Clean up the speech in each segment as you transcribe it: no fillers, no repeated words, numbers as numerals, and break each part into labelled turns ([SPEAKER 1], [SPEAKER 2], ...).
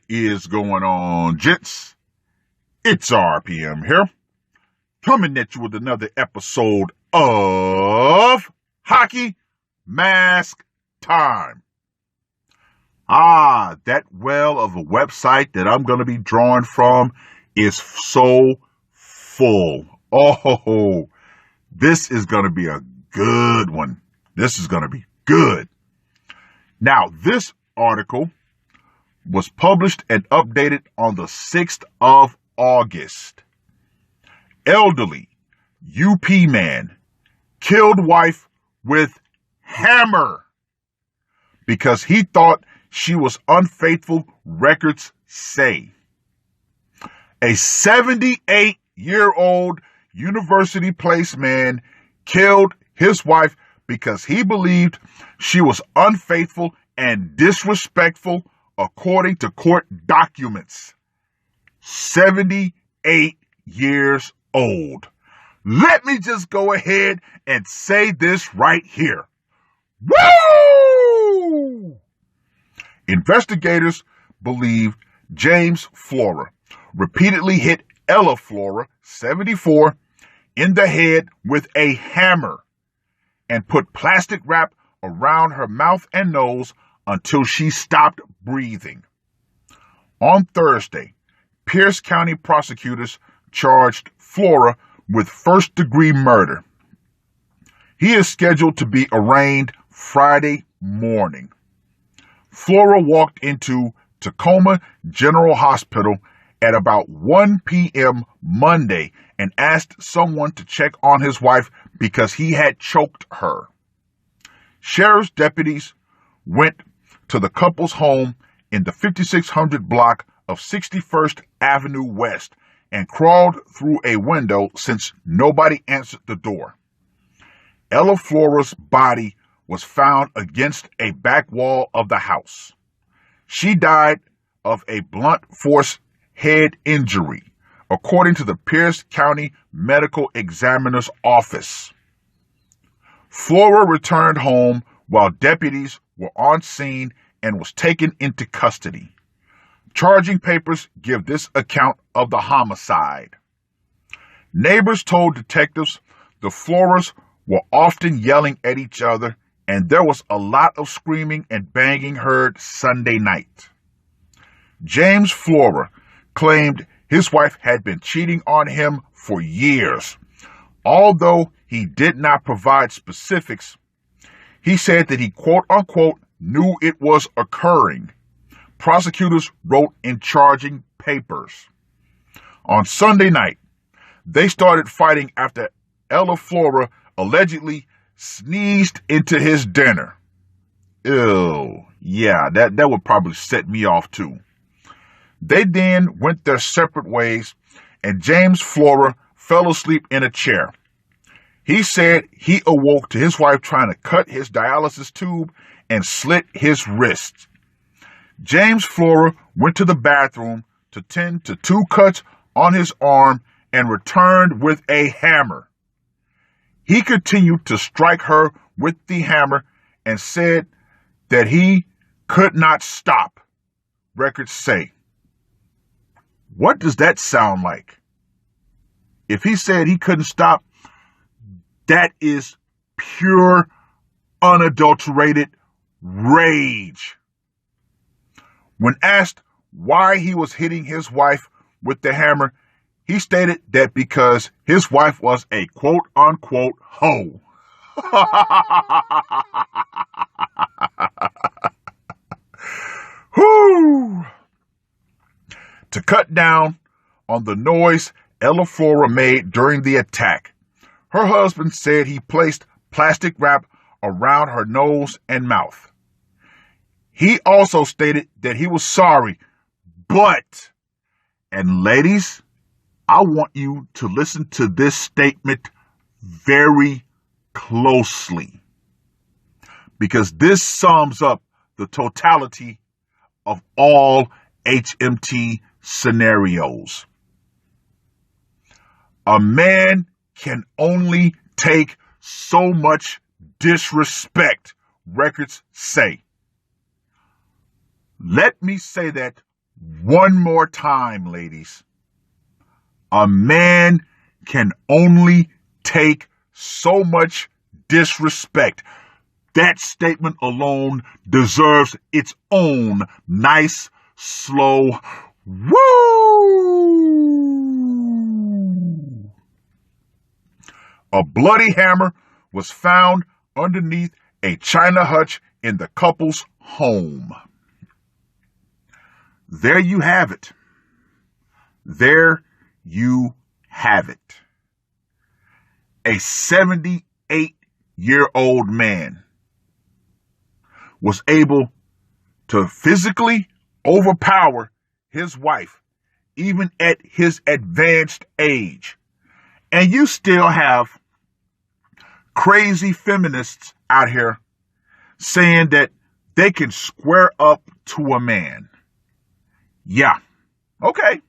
[SPEAKER 1] is going on, gents? It's RPM here, coming at you with another episode of Hockey Mask Time. That well of a website that I'm going to be drawing from is so full. Oh, this is going to be a good one. This is going to be good. Now, this article was published and updated on the 6th of August. Elderly UP man killed wife with hammer because he thought she was unfaithful, records say. A 78-year-old University Place man killed his wife because he believed she was unfaithful and disrespectful, according to court documents. 78 years old. Let me just go ahead and say this right here. Woo! Investigators believe James Flora repeatedly hit Ella Flora, 74, in the head with a hammer and put plastic wrap around her mouth and nose until she stopped breathing. On Thursday, Pierce County prosecutors charged Flora with first-degree murder. He is scheduled to be arraigned Friday morning. Flora walked into Tacoma General Hospital at about 1 p.m. Monday and asked someone to check on his wife because he had choked her. Sheriff's deputies went to the couple's home in the 5600 block of 61st Avenue West and crawled through a window since nobody answered the door. Ella Flora's body was found against a back wall of the house. She died of a blunt force head injury, according to the Pierce County Medical Examiner's Office. Flora returned home while deputies were on scene and was taken into custody. Charging papers give this account of the homicide. Neighbors told detectives the Floras were often yelling at each other and there was a lot of screaming and banging heard Sunday night. James Flora claimed his wife had been cheating on him for years. Although he did not provide specifics, he said that he quote-unquote knew it was occurring. Prosecutors wrote in charging papers. On Sunday night, they started fighting after Ella Flora allegedly sneezed into his dinner. Ew, yeah, that would probably set me off too. They then went their separate ways, and James Flora fell asleep in a chair. He said he awoke to his wife trying to cut his dialysis tube and slit his wrist. James Flora went to the bathroom to tend to 2 cuts on his arm and returned with a hammer. He continued to strike her with the hammer and said that he could not stop, records say. What does that sound like? If he said he couldn't stop, that is pure, unadulterated rage. When asked why he was hitting his wife with the hammer, he stated that because his wife was a quote-unquote hoe. Whew. To cut down on the noise Ella Flora made during the attack, her husband said he placed plastic wrap around her nose and mouth. He also stated that he was sorry, but, and ladies, I want you to listen to this statement very closely, because this sums up the totality of all HMT scenarios. A man can only take so much disrespect, records say. Let me say that One more time, ladies. A man can only take so much disrespect. That statement alone deserves its own nice, slow woo. A bloody hammer was found underneath a china hutch in the couple's home. There you have it. There you have it. A 78-year-old man was able to physically overpower his wife, even at his advanced age. And you still have crazy feminists out here saying that they can square up to a man. Yeah. Okay.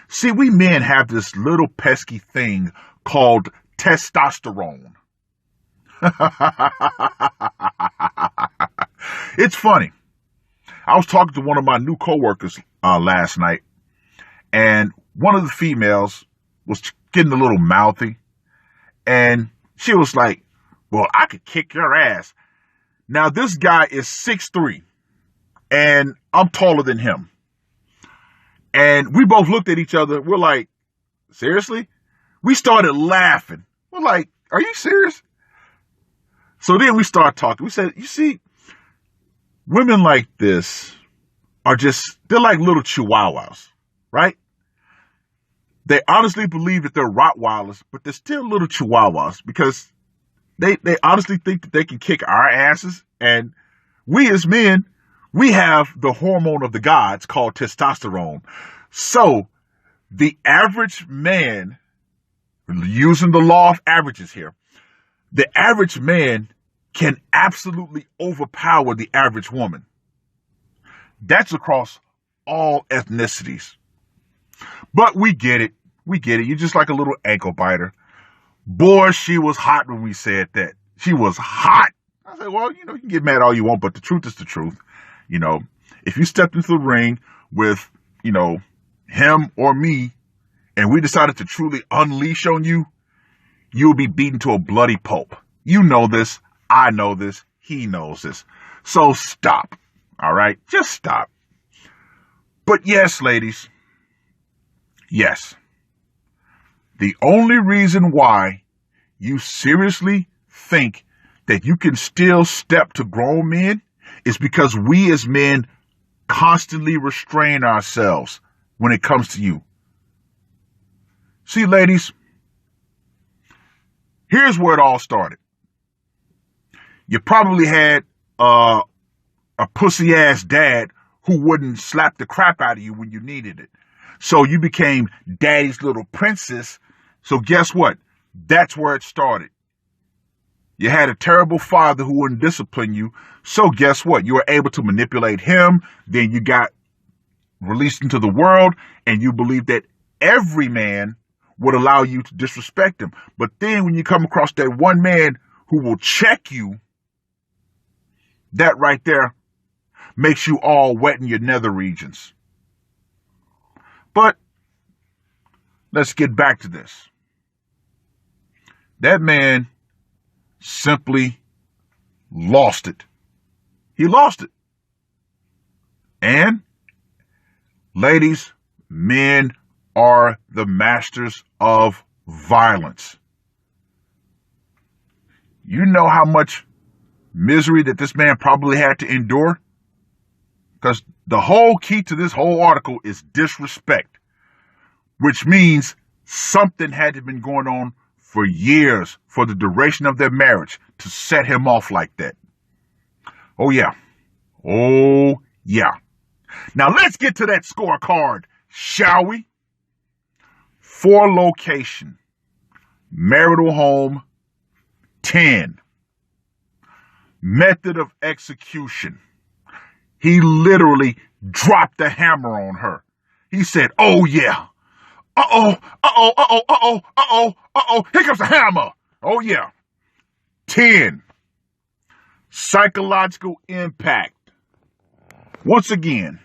[SPEAKER 1] See, we men have this little pesky thing called testosterone. It's funny. I was talking to one of my new coworkers last night, and one of the females was getting a little mouthy, and she was like, well, I could kick your ass. Now, this guy is 6'3", and I'm taller than him. And we both looked at each other. We're like, seriously? We started laughing. We're like, are you serious? So then we started talking. We said, you see, women like this they're like little chihuahuas, right? They honestly believe that they're Rottweilers, but they're still little chihuahuas because they honestly think that they can kick our asses. And we as men, we have the hormone of the gods called testosterone. So the average man, using the law of averages here, the average man can absolutely overpower the average woman. That's across all ethnicities. But we get it. We get it. You're just like a little ankle biter. Boy, she was hot when we said that. She was hot. I said, well, you can get mad all you want, but the truth is the truth. If you stepped into the ring with, him or me, and we decided to truly unleash on you, you'll be beaten to a bloody pulp. You know this. I know this. He knows this. So stop. All right? Just stop. But yes, ladies. Yes. The only reason why you seriously think that you can still step to grown men is because we as men constantly restrain ourselves when it comes to you. See, ladies, here's where it all started. You probably had a pussy-ass dad who wouldn't slap the crap out of you when you needed it. So you became daddy's little princess. So guess what? That's where it started. You had a terrible father who wouldn't discipline you. So guess what? You were able to manipulate him. Then you got released into the world, and you believe that every man would allow you to disrespect him. But then when you come across that one man who will check you, that right there makes you all wet in your nether regions. But let's get back to this. That man simply lost it. He lost it. And, ladies, men are the masters of violence. You know how much misery that this man probably had to endure? Because the whole key to this whole article is disrespect, which means something had to have been going on for years, for the duration of their marriage, to set him off like that. Oh, yeah. Oh, yeah. Now, let's get to that scorecard, shall we? 4 location. Marital home, 10. Method of execution. He literally dropped the hammer on her. He said, oh, yeah. Uh-oh, uh-oh, uh-oh, uh-oh, uh-oh, uh-oh. Here comes the hammer. Oh, yeah. 10. Psychological impact. Once again,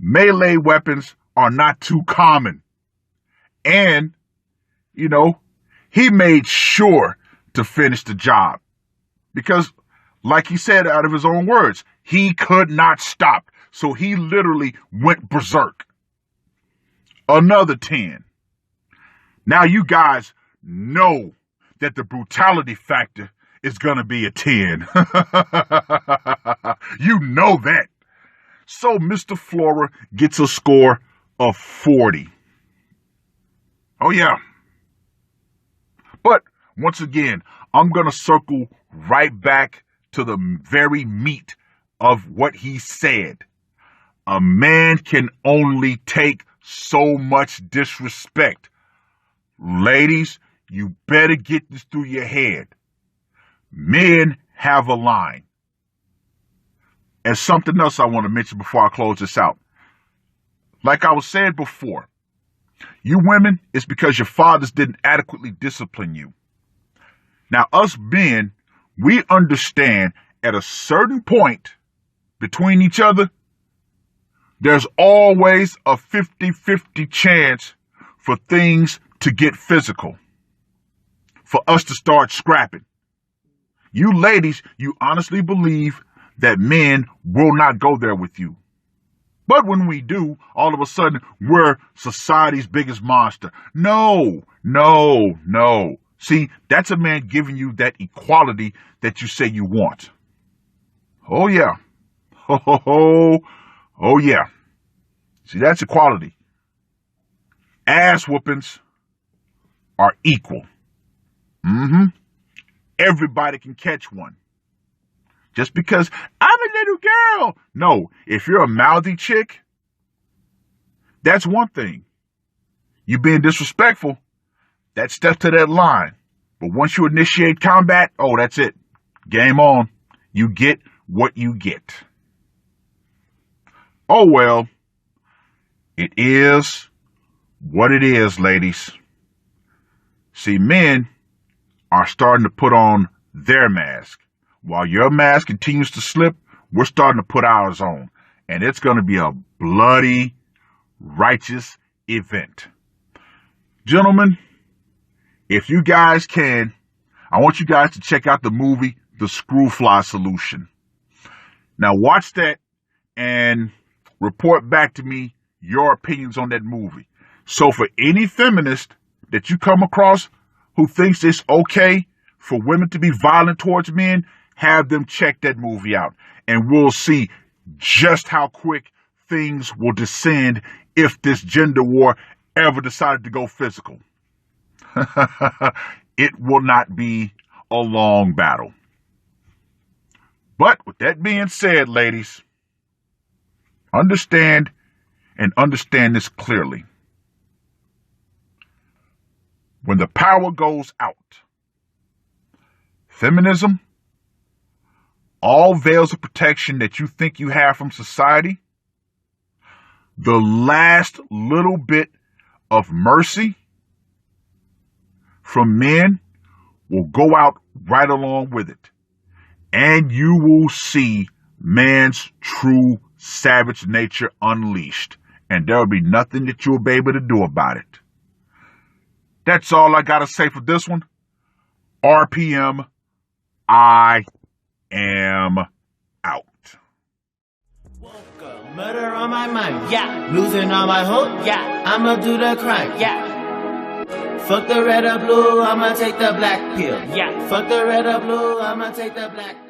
[SPEAKER 1] melee weapons are not too common. And, he made sure to finish the job. Because, like he said out of his own words, he could not stop. So he literally went berserk. Another 10. Now you guys know that the brutality factor is going to be a 10. You know that. So Mr. Flora gets a score of 40. Oh, yeah. But once again, I'm going to circle right back to the very meat of what he said. A man can only take so much disrespect. Ladies, you better get this through your head. Men have a line. And something else I want to mention before I close this out. Like I was saying before, you women, it's because your fathers didn't adequately discipline you. Now, us men, we understand at a certain point between each other, there's always a 50-50 chance for things to get physical, for us to start scrapping. You ladies, you honestly believe that men will not go there with you. But when we do, all of a sudden, we're society's biggest monster. No. See, that's a man giving you that equality that you say you want. Oh, yeah. Oh, yeah. See, that's equality. Ass whoopings are equal. Everybody can catch one. Just because I'm a little girl. No, if you're a mouthy chick, that's one thing. You being disrespectful, that steps to that line. But once you initiate combat, oh, that's it. Game on. You get what you get. Oh, well, it is what it is, ladies. See, men are starting to put on their mask. While your mask continues to slip, we're starting to put ours on. And it's going to be a bloody, righteous event. Gentlemen, if you guys can, I want you guys to check out the movie, The Screwfly Solution. Now watch that and report back to me your opinions on that movie. So for any feminist that you come across who thinks it's okay for women to be violent towards men, have them check that movie out, and we'll see just how quick things will descend if this gender war ever decided to go physical. It will not be a long battle. But with that being said, ladies, understand this clearly. When the power goes out, feminism, all veils of protection that you think you have from society, the last little bit of mercy from men will go out right along with it. And you will see man's true savage nature unleashed. And there will be nothing that you'll be able to do about it. That's all I got to say for this one. RPM, I am out.
[SPEAKER 2] Murder on my mind, yeah. Losing all my hope, yeah. I'ma do the crime, yeah. Fuck the red or blue, I'ma take the black pill, yeah. Fuck the red or blue, I'ma take the black pill.